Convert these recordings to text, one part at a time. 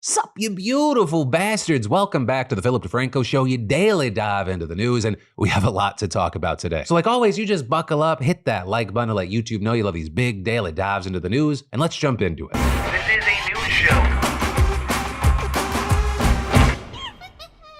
Sup, you beautiful bastards. Welcome back to the Philip DeFranco Show, your daily dive into the news, and we have a lot to talk about today. So like always, you just buckle up, hit that like button to let YouTube know you love these big daily dives into the news, and let's jump into it. This is a news show.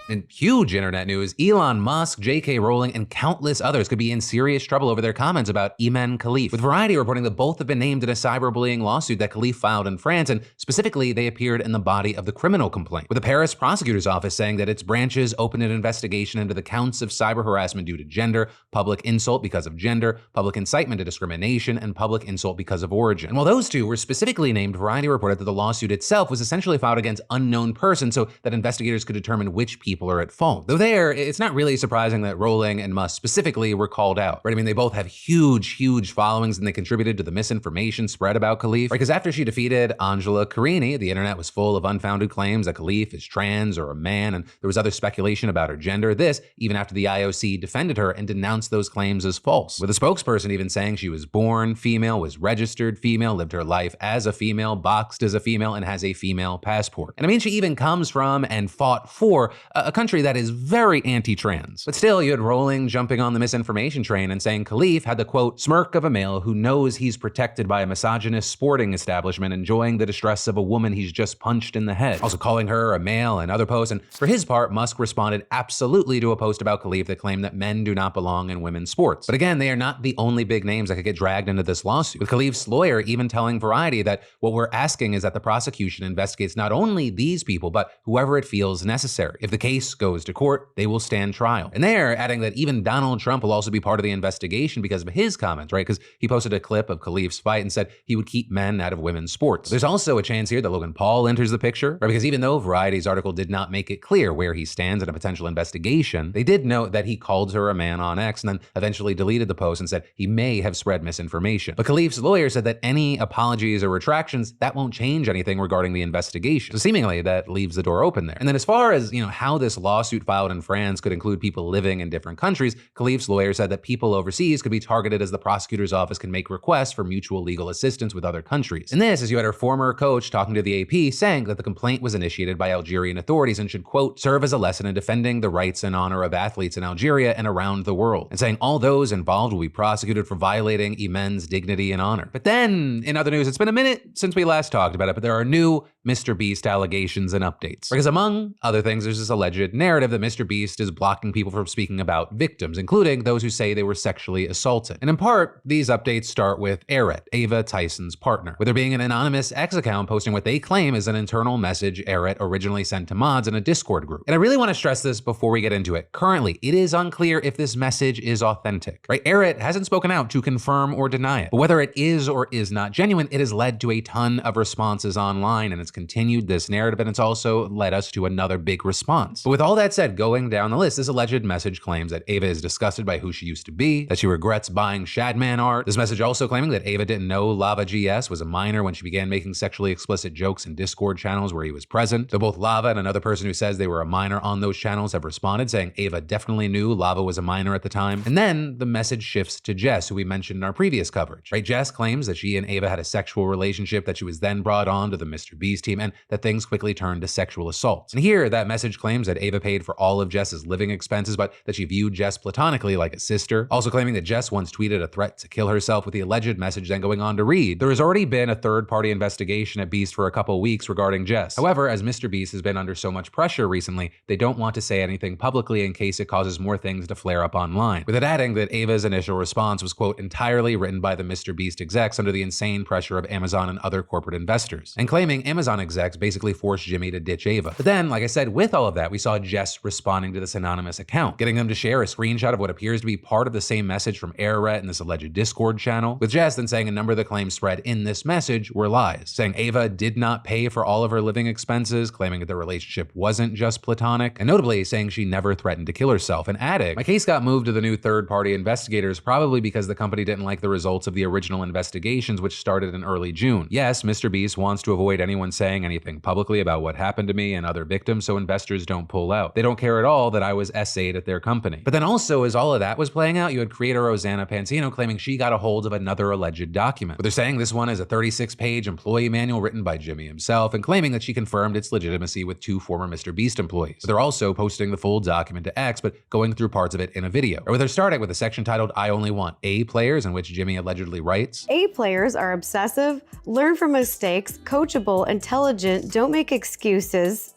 In huge internet news, Elon Musk, J.K. Rowling, and countless others could be in serious trouble over their comments about Iman Khalif, with Variety reporting that both have been named in a cyberbullying lawsuit that Khalif filed in France, and specifically, they appeared in the body of the criminal complaint, with the Paris prosecutor's office saying that its branches opened an investigation into the counts of cyber harassment due to gender, public insult because of gender, public incitement to discrimination, and public insult because of origin. And while those two were specifically named, Variety reported that the lawsuit itself was essentially filed against unknown persons so that investigators could determine which people are at fault. Though it's not really surprising that Rowling and Musk specifically were called out, right? I mean, they both have huge followings and they contributed to the misinformation spread about Khalif, right? Because after she defeated Angela Carini, the internet was full of unfounded claims that Khalif is trans or a man, and there was other speculation about her gender. This, even after the IOC defended her and denounced those claims as false, with a spokesperson even saying she was born female, was registered female, lived her life as a female, boxed as a female, and has a female passport. And I mean, she even comes from and fought for a country that is very anti-trans. But still, you had Rowling jumping on the misinformation train and saying Khalif had the, quote, smirk of a male who knows he's protected by a misogynist sporting establishment enjoying the distress of a woman he's just punched in the head. Also calling her a male and other posts. And for his part, Musk responded absolutely to a post about Khalif that claimed that men do not belong in women's sports. But again, they are not the only big names that could get dragged into this lawsuit, with Khalif's lawyer even telling Variety that what we're asking is that the prosecution investigates not only these people, but whoever it feels necessary. If the case goes to court, they will stand trial. And they're adding that even Donald Trump will also be part of the investigation because of his comments, right? Because he posted a clip of Khalif's fight and said he would keep men out of women's sports. There's also a chance here that Logan Paul enters the picture, right? Because even though Variety's article did not make it clear where he stands in a potential investigation, they did note that he called her a man on X and then eventually deleted the post and said he may have spread misinformation. But Khalif's lawyer said that any apologies or retractions, that won't change anything regarding the investigation. So seemingly that leaves the door open there. And then as far as, how this lawsuit filed in France could include people living in different countries, Khalif's lawyer said that people overseas could be targeted as the prosecutor's office can make requests for mutual legal assistance with other countries. And this, as you had her former coach talking to the AP saying that the complaint was initiated by Algerian authorities and should, quote, serve as a lesson in defending the rights and honor of athletes in Algeria and around the world, and saying all those involved will be prosecuted for violating Iman's dignity and honor. But then, in other news, it's been a minute since we last talked about it, but there are new Mr. Beast allegations and updates. Because among other things, there's this alleged narrative that Mr. Beast is blocking people from speaking about victims, including those who say they were sexually assaulted. And in part, these updates start with Eret, Ava Tyson's partner, with there being an anonymous X account posting what they claim is an internal message Eret originally sent to mods in a Discord group. And I really want to stress this before we get into it. Currently, it is unclear if this message is authentic, right? Eret hasn't spoken out to confirm or deny it, but whether it is or is not genuine, it has led to a ton of responses online, and it's continued this narrative, and it's also led us to another big response. But with all that said, going down the list, this alleged message claims that Ava is disgusted by who she used to be, that she regrets buying Shadman art. This message also claiming that Ava didn't know Lava GS was a minor when she began making sexually explicit jokes in Discord channels where he was present. Though both Lava and another person who says they were a minor on those channels have responded, saying Ava definitely knew Lava was a minor at the time. And then the message shifts to Jess, who we mentioned in our previous coverage, right? Jess claims that she and Ava had a sexual relationship, that she was then brought on to the Mr. Beast team, and that things quickly turned to sexual assaults. And here, that message claims that Ava paid for all of Jess's living expenses, but that she viewed Jess platonically like a sister. Also claiming that Jess once tweeted a threat to kill herself, with the alleged message then going on to read, there has already been a third-party investigation at Beast for a couple weeks regarding Jess. However, as Mr. Beast has been under so much pressure recently, they don't want to say anything publicly in case it causes more things to flare up online. With it adding that Ava's initial response was, quote, entirely written by the Mr. Beast execs under the insane pressure of Amazon and other corporate investors, and claiming Amazon execs basically forced Jimmy to ditch Ava. But then, like I said, with all of that, we saw Jess responding to this anonymous account, getting them to share a screenshot of what appears to be part of the same message from Eret in this alleged Discord channel, with Jess then saying a number of the claims spread in this message were lies, saying Ava did not pay for all of her living expenses, claiming that the relationship wasn't just platonic, and notably saying she never threatened to kill herself, and adding, my case got moved to the new third-party investigators probably because the company didn't like the results of the original investigations, which started in early June. Yes, Mr. Beast wants to avoid anyone saying saying anything publicly about what happened to me and other victims so investors don't pull out. They don't care at all that I was SA'd at their company. But then also, as all of that was playing out, you had creator Rosanna Pansino claiming she got a hold of another alleged document. But they're saying this one is a 36-page employee manual written by Jimmy himself and claiming that she confirmed its legitimacy with 2 former Mr. Beast employees. But they're also posting the full document to X, but going through parts of it in a video. Or they're starting with a section titled I Only Want A Players, in which Jimmy allegedly writes, A players are obsessive, learn from mistakes, coachable, intelligent, don't make excuses,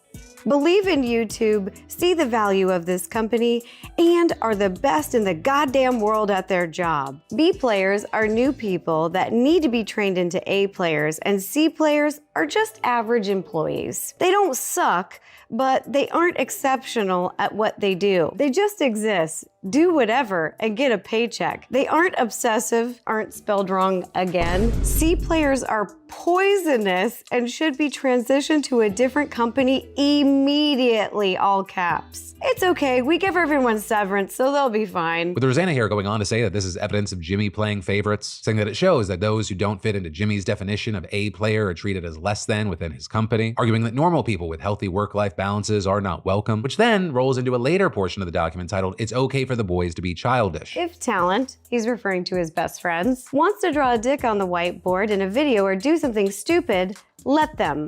believe in YouTube, see the value of this company, and are the best in the goddamn world at their job. B players are new people that need to be trained into A players, and C players are just average employees. They don't suck, but they aren't exceptional at what they do. They just exist, do whatever, and get a paycheck. They aren't obsessive, aren't spelled wrong again. C players are poisonous and should be transitioned to a different company immediately, all caps. It's okay, we give everyone severance, so they'll be fine. With Rosanna here going on to say that this is evidence of Jimmy playing favorites, saying that it shows that those who don't fit into Jimmy's definition of A player are treated as less than within his company, arguing that normal people with healthy work-life balances are not welcome, which then rolls into a later portion of the document titled, It's Okay for the Boys to be Childish. If talent, he's referring to his best friends, wants to draw a dick on the whiteboard in a video or do something stupid, let them.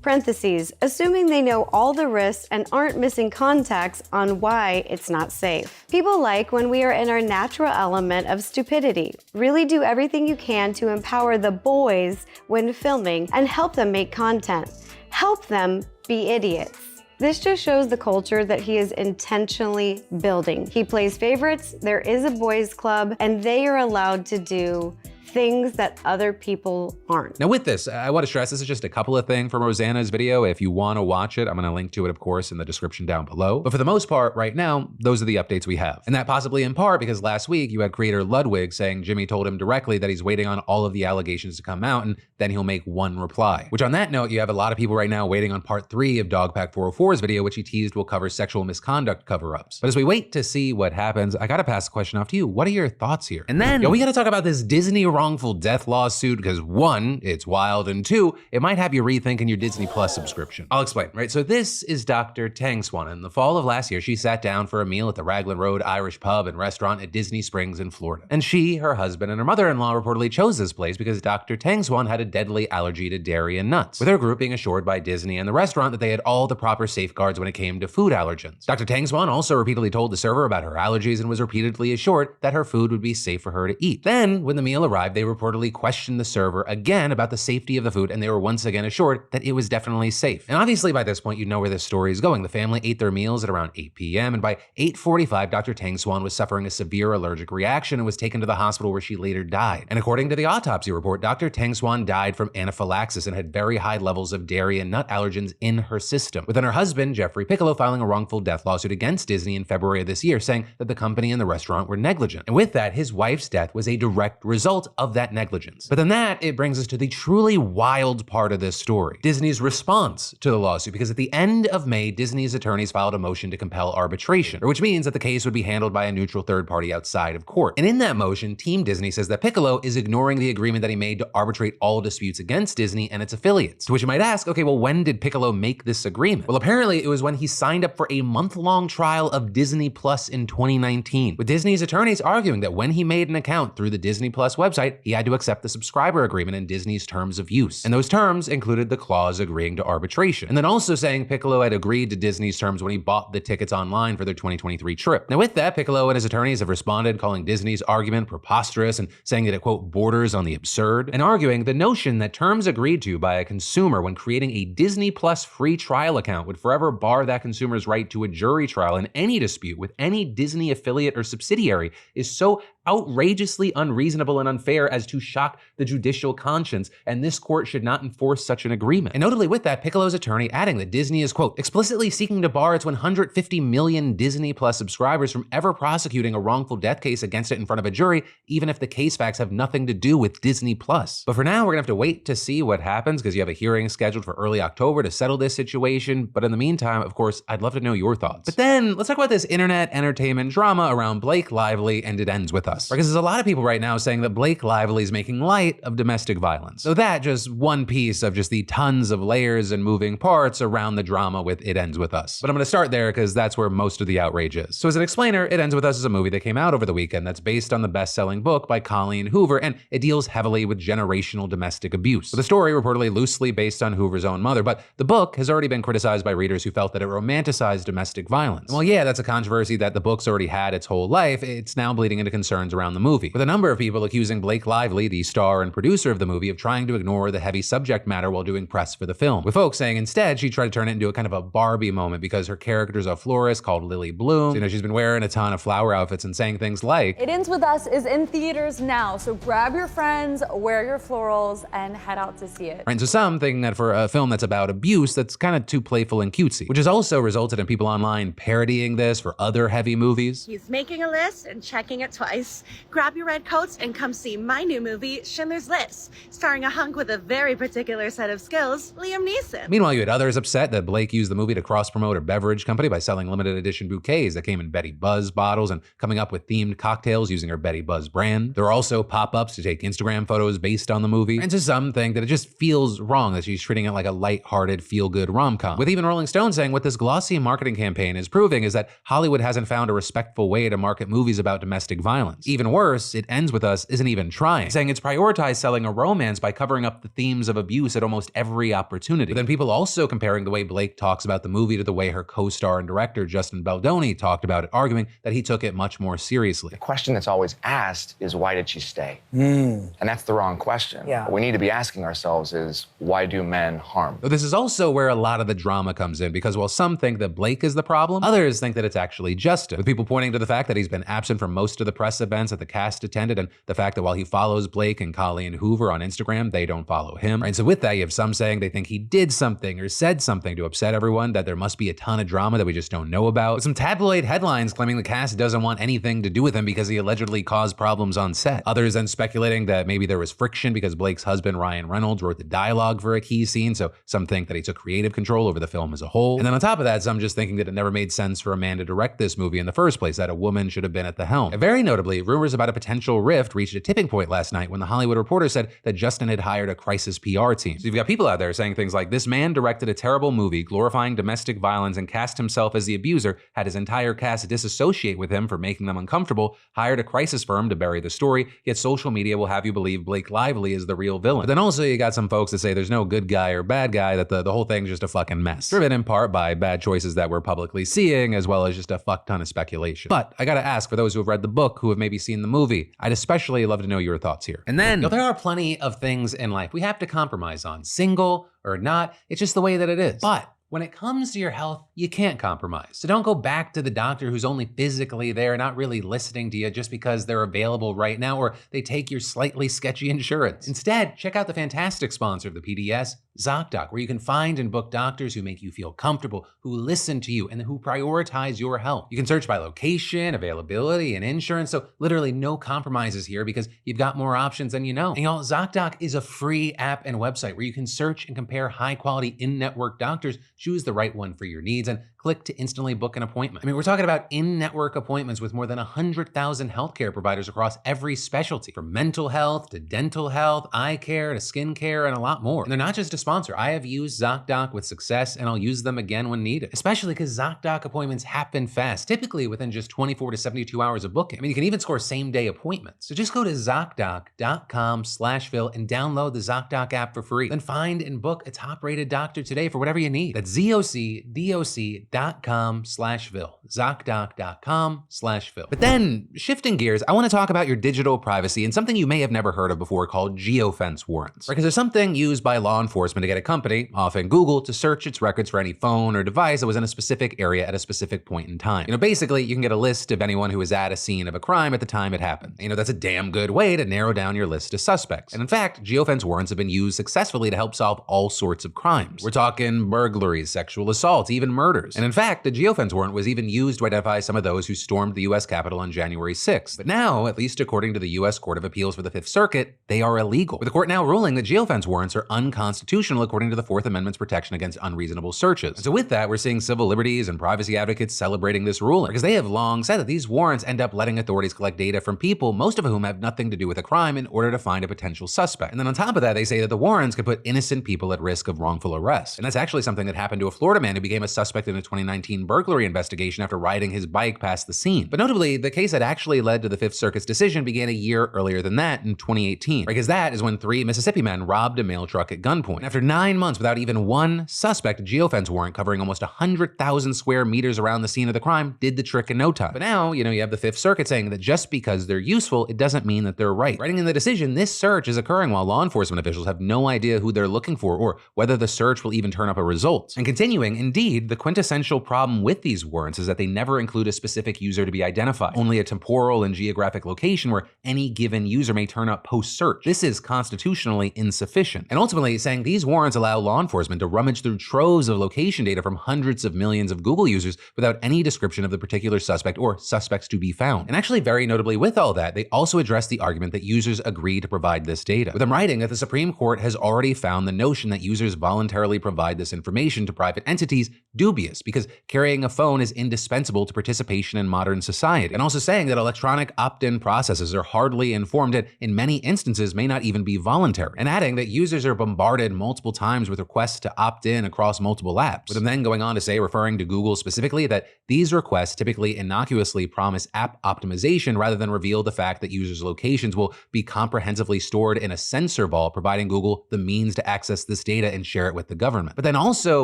Parentheses, assuming they know all the risks and aren't missing context on why it's not safe. People like when we are in our natural element of stupidity. Really do everything you can to empower the boys when filming and help them make content. Help them be idiots. This just shows the culture that he is intentionally building. He plays favorites, there is a boys club, and they are allowed to do things that other people aren't. Now with this, I want to stress this is just a couple of things from Rosanna's video. If you want to watch it, I'm going to link to it, of course, in the description down below. But for the most part, right now, those are the updates we have. And that possibly in part because last week you had creator Ludwig saying Jimmy told him directly that he's waiting on all of the allegations to come out and then he'll make one reply. Which on that note, you have a lot of people right now waiting on part 3 of Dogpack 404's video, which he teased will cover sexual misconduct cover-ups. But as we wait to see what happens, I gotta pass the question off to you. What are your thoughts here? And then we gotta talk about this Disney wrongful death lawsuit because 1, it's wild, and 2, it might have you rethinking your Disney Plus subscription. I'll explain, right? So this is Dr. Tang Swan. In the fall of last year, she sat down for a meal at the Raglan Road Irish pub and restaurant at Disney Springs in Florida. And she, her husband, and her mother-in-law reportedly chose this place because Dr. Tang Swan had a deadly allergy to dairy and nuts, with her group being assured by Disney and the restaurant that they had all the proper safeguards when it came to food allergens. Dr. Tang Swan also repeatedly told the server about her allergies and was repeatedly assured that her food would be safe for her to eat. Then, when the meal arrived, they reportedly questioned the server again about the safety of the food, and they were once again assured that it was definitely safe. And obviously by this point, you know where this story is going. The family ate their meals at around 8 p.m., and by 8:45, Dr. Tang Swan was suffering a severe allergic reaction and was taken to the hospital where she later died. And according to the autopsy report, Dr. Tang Swan died from anaphylaxis and had very high levels of dairy and nut allergens in her system, with then her husband, Jeffrey Piccolo, filing a wrongful death lawsuit against Disney in February of this year, saying that the company and the restaurant were negligent. And with that, his wife's death was a direct result of that negligence. But then it brings us to the truly wild part of this story, Disney's response to the lawsuit, because at the end of May, Disney's attorneys filed a motion to compel arbitration, which means that the case would be handled by a neutral third party outside of court. And in that motion, Team Disney says that Piccolo is ignoring the agreement that he made to arbitrate all disputes against Disney and its affiliates. To which you might ask, okay, well, when did Piccolo make this agreement? Well, apparently it was when he signed up for a month-long trial of Disney Plus in 2019, with Disney's attorneys arguing that when he made an account through the Disney Plus website, he had to accept the subscriber agreement in Disney's terms of use. And those terms included the clause agreeing to arbitration. And then also saying Piccolo had agreed to Disney's terms when he bought the tickets online for their 2023 trip. Now with that, Piccolo and his attorneys have responded, calling Disney's argument preposterous and saying that it, quote, borders on the absurd, and arguing the notion that terms agreed to by a consumer when creating a Disney Plus free trial account would forever bar that consumer's right to a jury trial in any dispute with any Disney affiliate or subsidiary is so outrageously unreasonable and unfair as to shock the judicial conscience, and this court should not enforce such an agreement. And notably with that, Piccolo's attorney adding that Disney is, quote, explicitly seeking to bar its 150 million Disney Plus subscribers from ever prosecuting a wrongful death case against it in front of a jury, even if the case facts have nothing to do with Disney Plus. But for now, we're gonna have to wait to see what happens because you have a hearing scheduled for early October to settle this situation. But in the meantime, of course, I'd love to know your thoughts. But then let's talk about this internet entertainment drama around Blake Lively and It Ends With Us. us. Because there's a lot of people right now saying that Blake Lively is making light of domestic violence. So that just one piece of just the tons of layers and moving parts around the drama with It Ends With Us. But I'm gonna start there because that's where most of the outrage is. So as an explainer, It Ends With Us is a movie that came out over the weekend that's based on the best-selling book by Colleen Hoover, and it deals heavily with generational domestic abuse. So the story reportedly loosely based on Hoover's own mother, but the book has already been criticized by readers who felt that it romanticized domestic violence. And while yeah, that's a controversy that the book's already had its whole life, it's now bleeding into concerns around the movie, with a number of people accusing Blake Lively, the star and producer of the movie, of trying to ignore the heavy subject matter while doing press for the film, with folks saying instead she tried to turn it into a kind of a Barbie moment because her character's a florist called Lily Bloom. So, you know, she's been wearing a ton of flower outfits and saying things like, It Ends With Us is in theaters now, so grab your friends, wear your florals, and head out to see it. And so some thinking that for a film that's about abuse, that's kind of too playful and cutesy, which has also resulted in people online parodying this for other heavy movies. He's making a list and checking it twice. Grab your red coats and come see my new movie, Schindler's List, starring a hunk with a very particular set of skills, Liam Neeson. Meanwhile, you had others upset that Blake used the movie to cross-promote a beverage company by selling limited edition bouquets that came in Betty Buzz bottles and coming up with themed cocktails using her Betty Buzz brand. There are also pop-ups to take Instagram photos based on the movie. And to some think that it just feels wrong that she's treating it like a light-hearted, feel-good rom-com. With even Rolling Stone saying what this glossy marketing campaign is proving is that Hollywood hasn't found a respectful way to market movies about domestic violence. Even worse, It Ends With Us isn't even trying, saying it's prioritized selling a romance by covering up the themes of abuse at almost every opportunity. But then people also comparing the way Blake talks about the movie to the way her co-star and director Justin Baldoni talked about it, arguing that he took it much more seriously. The question that's always asked is, why did she stay? And that's the wrong question. Yeah. What we need to be asking ourselves is, why do men harm? But this is also where a lot of the drama comes in, because while some think that Blake is the problem, others think that it's actually Justin, with people pointing to the fact that he's been absent from most of the press events that the cast attended, and the fact that while he follows Blake and Colleen Hoover on Instagram, they don't follow him. And so with that, you have some saying they think he did something or said something to upset everyone, that there must be a ton of drama that we just don't know about, with some tabloid headlines claiming the cast doesn't want anything to do with him because he allegedly caused problems on set. Others then speculating that maybe there was friction because Blake's husband, Ryan Reynolds, wrote the dialogue for a key scene, so some think that he took creative control over the film as a whole. And then on top of that, some just thinking that it never made sense for a man to direct this movie in the first place, that a woman should have been at the helm. And very notably, rumors about a potential rift reached a tipping point last night when The Hollywood Reporter said that Justin had hired a crisis PR team. So you've got people out there saying things like, this man directed a terrible movie glorifying domestic violence and cast himself as the abuser, had his entire cast disassociate with him for making them uncomfortable, hired a crisis firm to bury the story, yet social media will have you believe Blake Lively is the real villain. But then also you got some folks that say there's no good guy or bad guy, that the whole thing's just a fucking mess, driven in part by bad choices that we're publicly seeing, as well as just a fuck ton of speculation. But I gotta ask, for those who have read the book, who have maybe seen the movie, I'd especially love to know your thoughts here. And then, there are plenty of things in life we have to compromise on, single or not, it's just the way that it is. But when it comes to your health, you can't compromise. So don't go back to the doctor who's only physically there, not really listening to you just because they're available right now, or they take your slightly sketchy insurance. Instead, check out the fantastic sponsor of the PDS, ZocDoc, where you can find and book doctors who make you feel comfortable, who listen to you, and who prioritize your health. You can search by location, availability, and insurance, so literally no compromises here because you've got more options than you know. And y'all, ZocDoc is a free app and website where you can search and compare high-quality in-network doctors, choose the right one for your needs, and click to instantly book an appointment. I mean, we're talking about in-network appointments with more than 100,000 healthcare providers across every specialty, from mental health to dental health, eye care to skin care, and a lot more. And they're not just a sponsor. I have used ZocDoc with success, and I'll use them again when needed, especially because ZocDoc appointments happen fast, typically within just 24 to 72 hours of booking. I mean, you can even score same-day appointments. So just go to ZocDoc.com/Phil and download the ZocDoc app for free. Then find and book a top-rated doctor today for whatever you need. That's ZocDoc.com/Phil. ZocDoc.com/Phil. But then, shifting gears, I want to talk about your digital privacy and something you may have never heard of before called geofence warrants. Because there's something used by law enforcement to get a company, often Google, to search its records for any phone or device that was in a specific area at a specific point in time. You know, basically, you can get a list of anyone who was at a scene of a crime at the time it happened. You know, that's a damn good way to narrow down your list of suspects. And in fact, geofence warrants have been used successfully to help solve all sorts of crimes. We're talking burglaries, sexual assaults, even murders. And in fact, the geofence warrant was even used to identify some of those who stormed the US Capitol on January 6th. But now, at least according to the US Court of Appeals for the Fifth Circuit, they are illegal, with the court now ruling that geofence warrants are unconstitutional according to the Fourth Amendment's protection against unreasonable searches. And so with that, we're seeing civil liberties and privacy advocates celebrating this ruling, because they have long said that these warrants end up letting authorities collect data from people, most of whom have nothing to do with a crime, in order to find a potential suspect. And then on top of that, they say that the warrants could put innocent people at risk of wrongful arrest. And that's actually something that happened to a Florida man who became a suspect in a 2019 burglary investigation after riding his bike past the scene. But notably, the case that actually led to the Fifth Circuit's decision began a year earlier than that, in 2018, because that is when 3 Mississippi men robbed a mail truck at gunpoint. And after 9 months without even one suspect, a geofence warrant covering almost 100,000 square meters around the scene of the crime did the trick in no time. But now, you have the Fifth Circuit saying that just because they're useful, it doesn't mean that they're right. Writing in the decision, this search is occurring while law enforcement officials have no idea who they're looking for or whether the search will even turn up a result. And continuing, indeed, the quintessential problem with these warrants is that they never include a specific user to be identified, only a temporal and geographic location where any given user may turn up post-search. This is constitutionally insufficient. And ultimately, saying these warrants allow law enforcement to rummage through troves of location data from hundreds of millions of Google users without any description of the particular suspect or suspects to be found. And actually, very notably with all that, they also address the argument that users agree to provide this data, with them writing that the Supreme Court has already found the notion that users voluntarily provide this information to private entities dubious, because carrying a phone is indispensable to participation in modern society. And also saying that electronic opt-in processes are hardly informed and in many instances may not even be voluntary. And adding that users are bombarded multiple times with requests to opt in across multiple apps, with them then going on to say, referring to Google specifically, that these requests typically innocuously promise app optimization rather than reveal the fact that users' locations will be comprehensively stored in a sensor vault, providing Google the means to access this data and share it with the government. But then also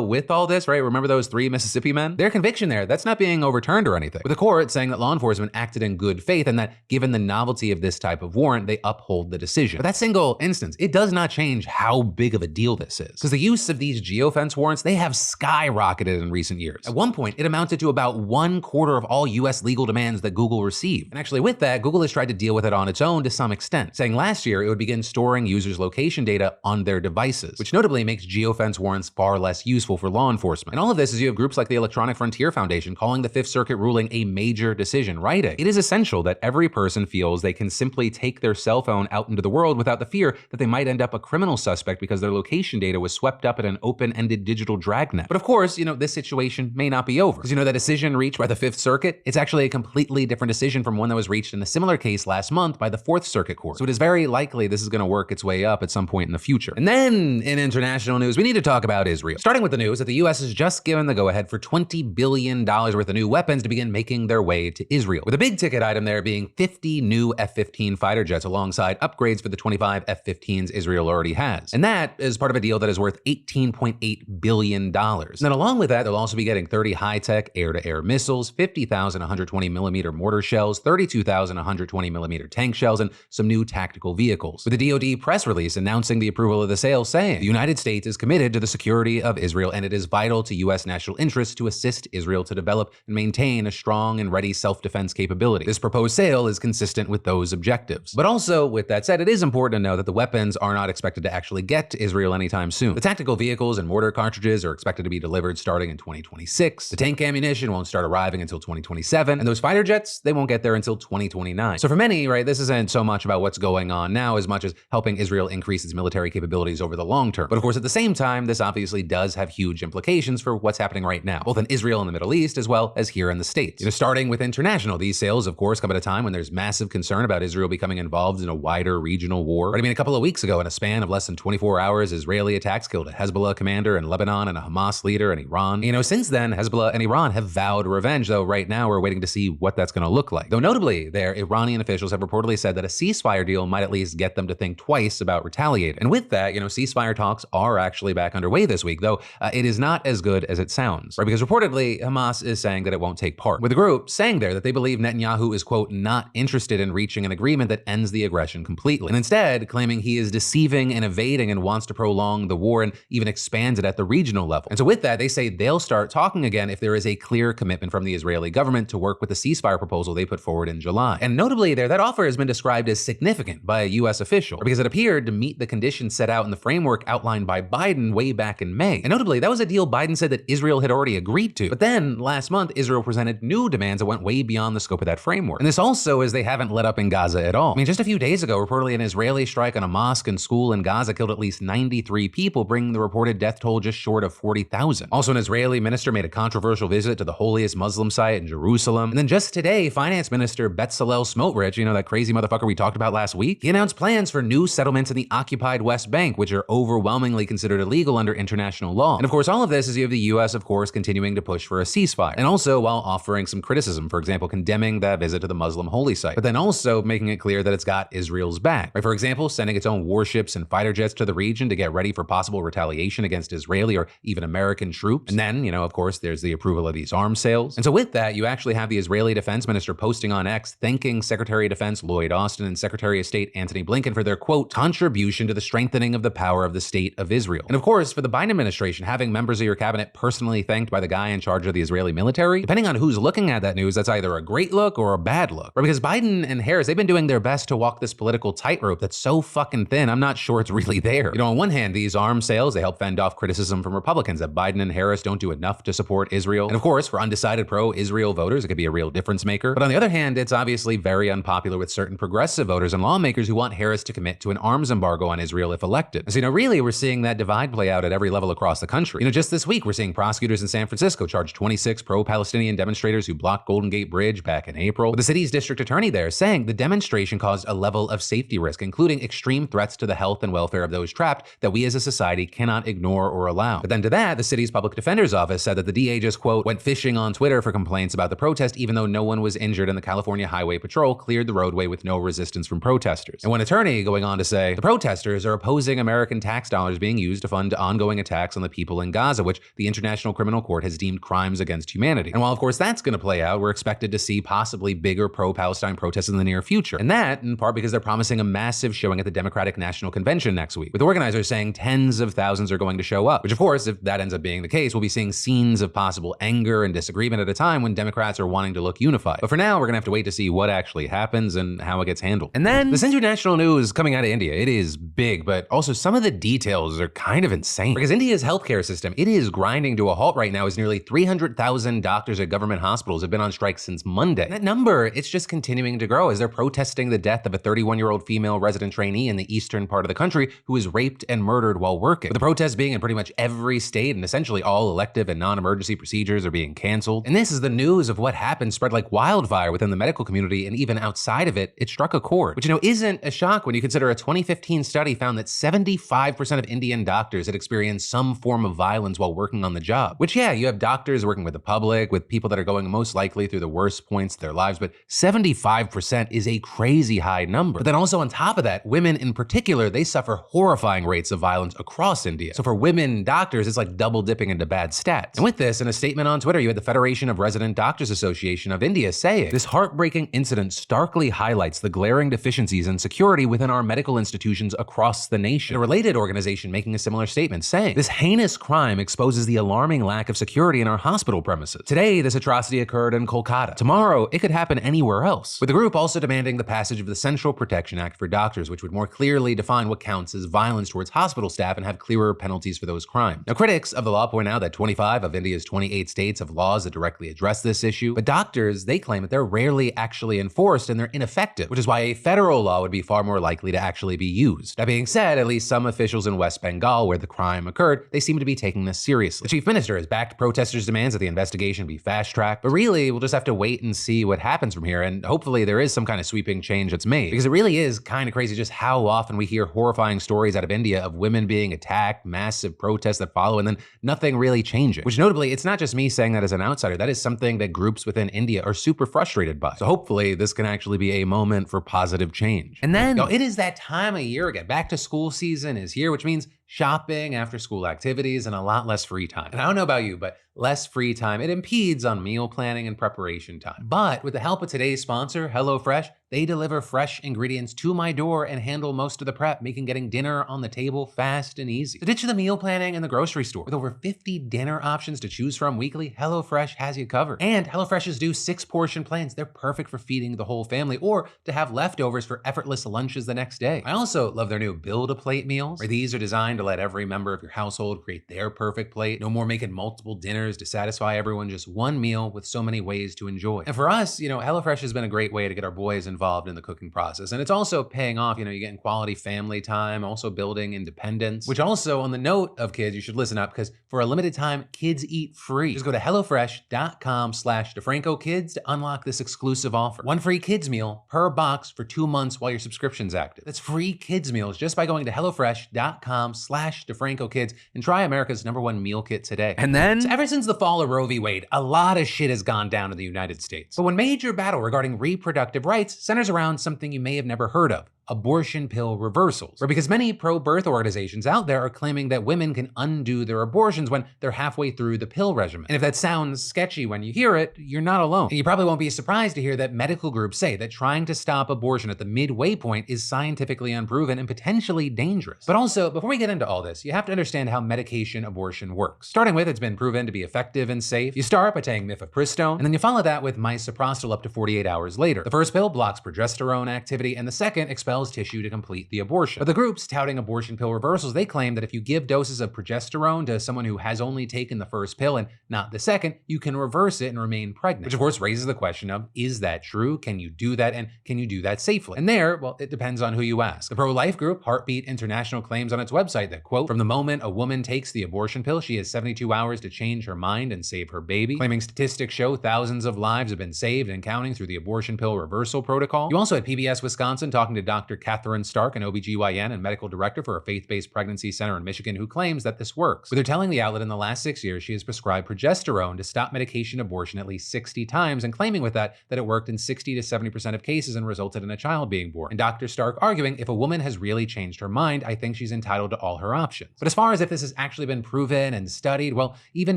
with all this, right, remember those 3 Mississippi men? Their conviction there, that's not being overturned or anything, with the court saying that law enforcement acted in good faith and that given the novelty of this type of warrant, they uphold the decision. But that single instance, it does not change how big of a deal this is, because the use of these geofence warrants, they have skyrocketed in recent years. At one point, it amounted to about 1/4 of all US legal demands that Google received. And actually with that, Google has tried to deal with it on its own to some extent, saying last year it would begin storing users' location data on their devices, which notably makes geofence warrants far less useful for law enforcement. And all of this is you have groups like the Electronic Frontier Foundation calling the Fifth Circuit ruling a major decision, writing, "It is essential that every person feels they can simply take their cell phone out into the world without the fear that they might end up a criminal suspect because their location data was swept up in an open-ended digital dragnet." But of course, this situation may not be over, because that decision reached by the Fifth Circuit, it's actually a completely different decision from one that was reached in a similar case last month by the Fourth Circuit Court. So it is very likely this is going to work its way up at some point in the future. And then in international news, we need to talk about Israel. Starting with the news that the US has just given the go-ahead for $20 billion worth of new weapons to begin making their way to Israel, with a big ticket item there being 50 new F-15 fighter jets alongside upgrades for the 25 F-15s Israel already has. And that is part of a deal that is worth $18.8 billion. And then along with that, they'll also be getting 30 high-tech air-to-air missiles, 50,000 120mm mortar shells, 32,000 120mm tank shells, and some new tactical vehicles. With the DoD press release announcing the approval of the sale, saying the United States is committed to the security of Israel and it is vital to U.S. national interests to assist Israel to develop and maintain a strong and ready self-defense capability. This proposed sale is consistent with those objectives. But also, with that said, it is important to know that the weapons are not expected to actually get to Israel anytime soon. The tactical vehicles and mortar cartridges are expected to be delivered starting in 2026. The tank ammunition won't start arriving until 2027, and those fighter jets, they won't get there until 2029. So for many, right, this isn't so much about what's going on now as much as helping Israel increase its military capabilities over the long term. But of course, at the same time, this obviously does have huge implications for what's happening right now, both in Israel and the Middle East, as well as here in the States. Starting with international, these sales, of course, come at a time when there's massive concern about Israel becoming involved in a wider regional war. Right? A couple of weeks ago, in a span of less than 24 hours, Israeli attacks killed a Hezbollah commander in Lebanon and a Hamas leader in Iran. Since then, Hezbollah and Iran have vowed revenge, though right now we're waiting to see what that's going to look like. Though notably, their Iranian officials have reportedly said that a ceasefire deal might at least get them to think twice about retaliating. And with that, ceasefire talks are actually back underway this week, though it is not as good as it sounds, right? Because reportedly, Hamas is saying that it won't take part, with the group saying there that they believe Netanyahu is, quote, not interested in reaching an agreement that ends the aggression completely, and instead claiming he is deceiving and evading and wants to prolong the war and even expand it at the regional level. And so with that, they say they'll start talking again if there is a clear commitment from the Israeli government to work with the ceasefire proposal they put forward in July. And notably there, that offer has been described as significant by a U.S. official, because it appeared to meet the conditions set out in the framework outlined by Biden way back in May. And notably, that was a deal Biden said that Israel had already agreed to. But then last month, month, Israel presented new demands that went way beyond the scope of that framework. And this also is they haven't let up in Gaza at all. I mean, just a few days ago, reportedly an Israeli strike on a mosque and school in Gaza killed at least 93 people, bringing the reported death toll just short of 40,000. Also, an Israeli minister made a controversial visit to the holiest Muslim site in Jerusalem. And then just today, Finance Minister Bezalel Smotrich, you know, that crazy motherfucker we talked about last week, he announced plans for new settlements in the occupied West Bank, which are overwhelmingly considered illegal under international law. And of course, all of this is you have the US, of course, continuing to push for a ceasefire. And also while offering some criticism, for example, condemning that visit to the Muslim holy site, but then also making it clear that it's got Israel's back. Right? For example, sending its own warships and fighter jets to the region to get ready for possible retaliation against Israeli or even American troops. And then, you know, of course, there's the approval of these arms sales. And so with that, you actually have the Israeli defense minister posting on X thanking Secretary of Defense Lloyd Austin and Secretary of State Antony Blinken for their, quote, contribution to the strengthening of the power of the state of Israel. And of course, for the Biden administration, having members of your cabinet personally thanked by the guy in charge of the Israeli military, depending on who's looking at that news, that's either a great look or a bad look. Right? Because Biden and Harris, they've been doing their best to walk this political tightrope that's so fucking thin, I'm not sure it's really there. You know, on one hand, these arms sales, they help fend off criticism from Republicans that Biden and Harris don't do enough to support Israel. And of course, for undecided pro-Israel voters, it could be a real difference maker. But on the other hand, it's obviously very unpopular with certain progressive voters and lawmakers who want Harris to commit to an arms embargo on Israel if elected. And so, you know, really, we're seeing that divide play out at every level across the country. You know, just this week, we're seeing prosecutors in San Francisco charge 26 pro-Palestinian demonstrators who blocked Golden Gate Bridge back in April, with the city's district attorney there saying the demonstration caused a level of safety risk, including extreme threats to the health and welfare of those trapped that we as a society cannot ignore or allow. But then to that, the city's public defender's office said that the DA just, quote, went fishing on Twitter for complaints about the protest, even though no one was injured and the California Highway Patrol cleared the roadway with no resistance from protesters. And one attorney going on to say, the protesters are opposing American tax dollars being used to fund ongoing attacks on the people in Gaza, which the International Criminal Court has deemed crimes against humanity. And while of course that's going to play out, we're expected to see possibly bigger pro-Palestine protests in the near future. And that, in part because they're promising a massive showing at the Democratic National Convention next week, with organizers saying tens of thousands are going to show up, which of course, if that ends up being the case, we'll be seeing scenes of possible anger and disagreement at a time when Democrats are wanting to look unified. But for now, we're gonna have to wait to see what actually happens and how it gets handled. And then this international news coming out of India, it is big, but also some of the details are kind of insane. Because India's healthcare system, it is grinding to a halt right now as nearly 300,000 doctors at government hospitals have been on strike since Monday. And that number, it's just continuing to grow as they're protesting the death of a 31-year-old female resident trainee in the eastern part of the country who was raped and murdered while working. With the protests being in pretty much every state, and essentially all elective and non-emergency procedures are being canceled. And this is the news of what happened spread like wildfire within the medical community, and even outside of it, it struck a chord. Which, you know, isn't a shock when you consider a 2015 study found that 75% of Indian doctors had experienced some form of violence while working on the job. Which, yeah, you have doctors working with the public, with people that are going most likely through the worst points of their lives, but 75% is a crazy high number. But then also on top of that, women in particular, they suffer horrifying rates of violence across India. So for women doctors, it's like double dipping into bad stats. And with this, in a statement on Twitter, you had the Federation of Resident Doctors Association of India saying, this heartbreaking incident starkly highlights the glaring deficiencies in security within our medical institutions across the nation. A related organization making a similar statement saying, this heinous crime exposes the alarming lack of security in our hospital premises. Today, this atrocity occurred in Kolkata. Tomorrow, it could happen anywhere else. With the group also demanding the passage of the Central Protection Act for doctors, which would more clearly define what counts as violence towards hospital staff and have clearer penalties for those crimes. Now, critics of the law point out that 25 of India's 28 states have laws that directly address this issue, but doctors, they claim that they're rarely actually enforced and they're ineffective, which is why a federal law would be far more likely to actually be used. That being said, at least some officials in West Bengal, where the crime occurred, they seem to be taking this seriously. The chief minister has backed protesters' demands that the investigation be fast-tracked, but really, we'll just have to wait and see what happens from here, and hopefully there is some kind of sweeping change that's made, because it really is kind of crazy just how often we hear horrifying stories out of India of women being attacked, massive protests that follow, and then nothing really changing. Which notably, it's not just me saying that as an outsider, that is something that groups within India are super frustrated by. So hopefully this can actually be a moment for positive change. And then, it is that time of year again. Back to school season is here, which means shopping, after school activities, and a lot less free time. And I don't know about you, but less free time, it impedes on meal planning and preparation time. But with the help of today's sponsor, HelloFresh, they deliver fresh ingredients to my door and handle most of the prep, making getting dinner on the table fast and easy. So ditch the meal planning in the grocery store. With over 50 dinner options to choose from weekly, HelloFresh has you covered. And HelloFresh's do 6-portion plans. They're perfect for feeding the whole family or to have leftovers for effortless lunches the next day. I also love their new Build-A-Plate meals, where these are designed to let every member of your household create their perfect plate. No more making multiple dinners to satisfy everyone, just one meal with so many ways to enjoy. And for us, HelloFresh has been a great way to get our boys involved in the cooking process. And it's also paying off, you're getting quality family time, also building independence, which also, on the note of kids, you should listen up, because for a limited time, kids eat free. Just go to HelloFresh.com/DeFrancoKids to unlock this exclusive offer. One free kids meal per box for 2 months while your subscription's active. That's free kids meals just by going to HelloFresh.com/DeFrancoKids and try America's #1 meal kit today. And then, so ever since the fall of Roe v. Wade, a lot of shit has gone down in the United States. But one major battle regarding reproductive rights centers around something you may have never heard of: abortion pill reversals. Or because many pro-birth organizations out there are claiming that women can undo their abortions when they're halfway through the pill regimen. And if that sounds sketchy when you hear it, you're not alone. And you probably won't be surprised to hear that medical groups say that trying to stop abortion at the midway point is scientifically unproven and potentially dangerous. But also, before we get into all this, you have to understand how medication abortion works. Starting with, it's been proven to be effective and safe. You start by taking mifepristone, and then you follow that with misoprostol up to 48 hours later. The first pill blocks progesterone activity, and the second expels tissue to complete the abortion. But the groups touting abortion pill reversals, they claim that if you give doses of progesterone to someone who has only taken the first pill and not the second, you can reverse it and remain pregnant. Which of course raises the question of, is that true? Can you do that? And can you do that safely? And there, well, it depends on who you ask. The pro-life group Heartbeat International claims on its website that, quote, from the moment a woman takes the abortion pill, she has 72 hours to change her mind and save her baby, claiming statistics show thousands of lives have been saved and counting through the abortion pill reversal protocol. You also had PBS Wisconsin talking to Dr. Catherine Stark, an OBGYN and medical director for a faith-based pregnancy center in Michigan, who claims that this works. But they're telling the outlet in the last 6 years she has prescribed progesterone to stop medication abortion at least 60 times, and claiming with that it worked in 60 to 70% of cases and resulted in a child being born. And Dr. Stark arguing, if a woman has really changed her mind, I think she's entitled to all her options. But as far as if this has actually been proven and studied, well, even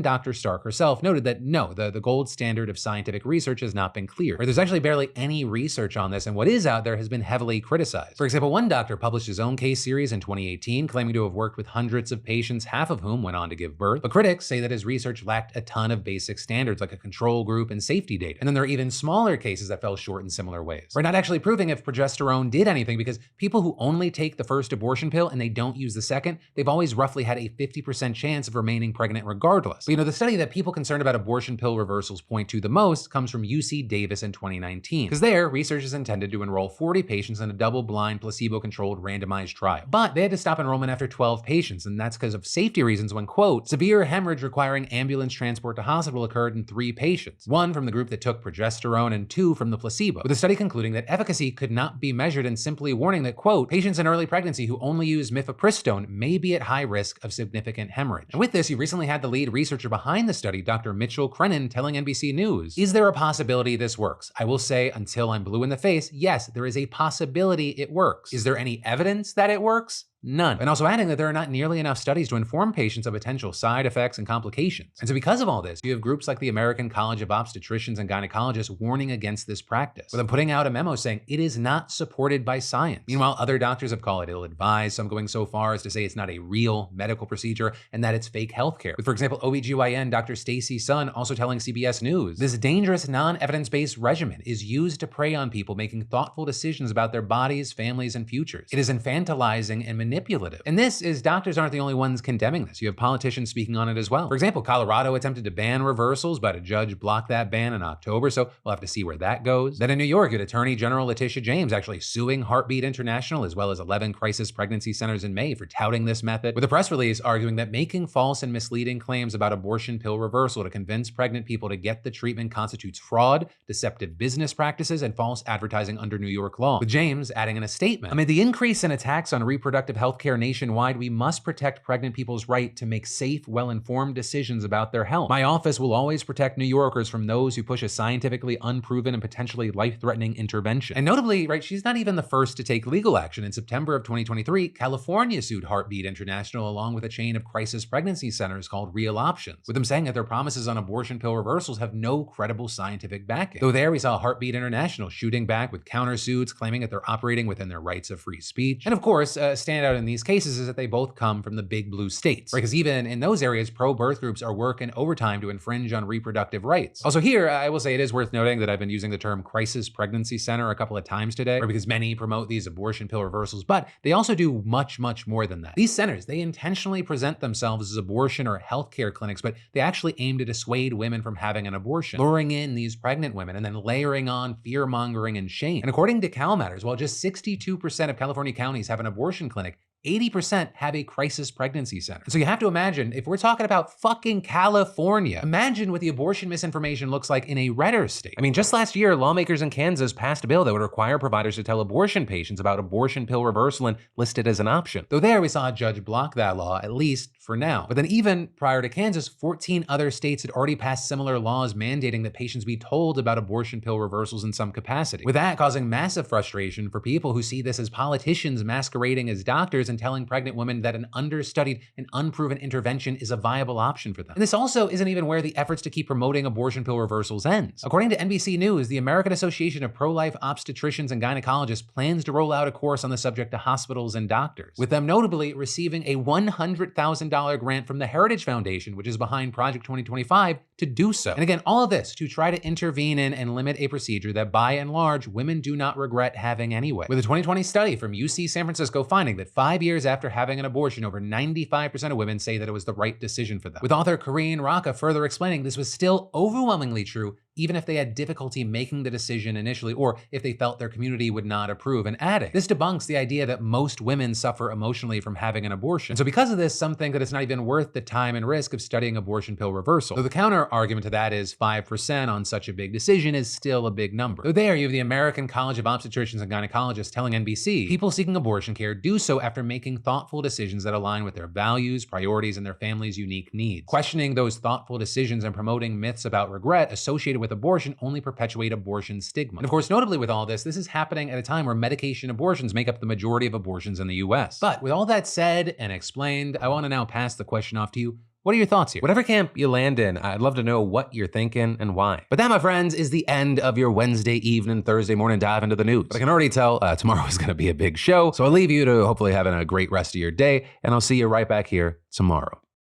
Dr. Stark herself noted that no, the gold standard of scientific research has not been clear. There's actually barely any research on this, and what is out there has been heavily criticized. For example, one doctor published his own case series in 2018, claiming to have worked with hundreds of patients, half of whom went on to give birth. But critics say that his research lacked a ton of basic standards like a control group and safety data. And then there are even smaller cases that fell short in similar ways. We're not actually proving if progesterone did anything, because people who only take the first abortion pill and they don't use the second, they've always roughly had a 50% chance of remaining pregnant regardless. But the study that people concerned about abortion pill reversals point to the most comes from UC Davis in 2019. Because there, researchers intended to enroll 40 patients in a double-blind, placebo-controlled randomized trial. But they had to stop enrollment after 12 patients, and that's because of safety reasons when, quote, severe hemorrhage requiring ambulance transport to hospital occurred in 3 patients, 1 from the group that took progesterone and 2 from the placebo, with the study concluding that efficacy could not be measured and simply warning that, quote, patients in early pregnancy who only use mifepristone may be at high risk of significant hemorrhage. And with this, you recently had the lead researcher behind the study, Dr. Mitchell Crennan, telling NBC News, is there a possibility this works? I will say, until I'm blue in the face, yes, there is a possibility it works. Is there any evidence that it works? None. And also adding that there are not nearly enough studies to inform patients of potential side effects and complications. And so because of all this, you have groups like the American College of Obstetricians and Gynecologists warning against this practice, with them putting out a memo saying it is not supported by science. Meanwhile, other doctors have called it ill-advised, some going so far as to say it's not a real medical procedure and that it's fake healthcare. With, for example, OBGYN Dr. Stacy Sun also telling CBS News, this dangerous non-evidence-based regimen is used to prey on people making thoughtful decisions about their bodies, families, and futures. It is infantilizing and manipulative. And this is, doctors aren't the only ones condemning this. You have politicians speaking on it as well. For example, Colorado attempted to ban reversals, but a judge blocked that ban in October, so we'll have to see where that goes. Then in New York, you had Attorney General Letitia James actually suing Heartbeat International, as well as 11 crisis pregnancy centers in May for touting this method, with a press release arguing that making false and misleading claims about abortion pill reversal to convince pregnant people to get the treatment constitutes fraud, deceptive business practices, and false advertising under New York law. With James adding in a statement, amid the increase in attacks on reproductive healthcare nationwide, we must protect pregnant people's right to make safe, well-informed decisions about their health. My office will always protect New Yorkers from those who push a scientifically unproven and potentially life-threatening intervention. And notably, right, she's not even the first to take legal action. In September of 2023, California sued Heartbeat International along with a chain of crisis pregnancy centers called Real Options, with them saying that their promises on abortion pill reversals have no credible scientific backing. Though there we saw Heartbeat International shooting back with countersuits, claiming that they're operating within their rights of free speech. And of course, a standout in these cases is that they both come from the big blue states, right? Because even in those areas, pro-birth groups are working overtime to infringe on reproductive rights. Also here, I will say it is worth noting that I've been using the term crisis pregnancy center a couple of times today, right? Because many promote these abortion pill reversals, but they also do much, much more than that. These centers, they intentionally present themselves as abortion or healthcare clinics, but they actually aim to dissuade women from having an abortion, luring in these pregnant women and then layering on fear-mongering and shame. And according to CalMatters, while just 62% of California counties have an abortion clinic, 80% have a crisis pregnancy center. So you have to imagine, if we're talking about fucking California, imagine what the abortion misinformation looks like in a redder state. I mean, just last year, lawmakers in Kansas passed a bill that would require providers to tell abortion patients about abortion pill reversal and list it as an option. Though there, we saw a judge block that law, at least for now. But then even prior to Kansas, 14 other states had already passed similar laws mandating that patients be told about abortion pill reversals in some capacity, with that causing massive frustration for people who see this as politicians masquerading as doctors and telling pregnant women that an understudied and unproven intervention is a viable option for them. And this also isn't even where the efforts to keep promoting abortion pill reversals ends. According to NBC News, the American Association of Pro-Life Obstetricians and Gynecologists plans to roll out a course on the subject to hospitals and doctors, with them notably receiving a $100,000 grant from the Heritage Foundation, which is behind Project 2025, to do so. And again, all of this to try to intervene in and limit a procedure that by and large, women do not regret having anyway. With a 2020 study from UC San Francisco finding that 5 years after having an abortion, over 95% of women say that it was the right decision for them. With author Corinne Rocca further explaining this was still overwhelmingly true even if they had difficulty making the decision initially, or if they felt their community would not approve, and adding, this debunks the idea that most women suffer emotionally from having an abortion. And so because of this, some think that it's not even worth the time and risk of studying abortion pill reversal. Though the counter argument to that is 5% on such a big decision is still a big number. Though there, you have the American College of Obstetricians and Gynecologists telling NBC, people seeking abortion care do so after making thoughtful decisions that align with their values, priorities, and their family's unique needs. Questioning those thoughtful decisions and promoting myths about regret associated with abortion only perpetuate abortion stigma. And of course, notably with all this is happening at a time where medication abortions make up the majority of abortions in the US. But with all that said and explained, I want to now pass the question off to you. What are your thoughts here? Whatever camp you land in, I'd love to know what you're thinking and why. But that, my friends, is the end of your Wednesday evening, Thursday morning dive into the news. But I can already tell tomorrow is going to be a big show, so I'll leave you to hopefully having a great rest of your day, and I'll see you right back here tomorrow.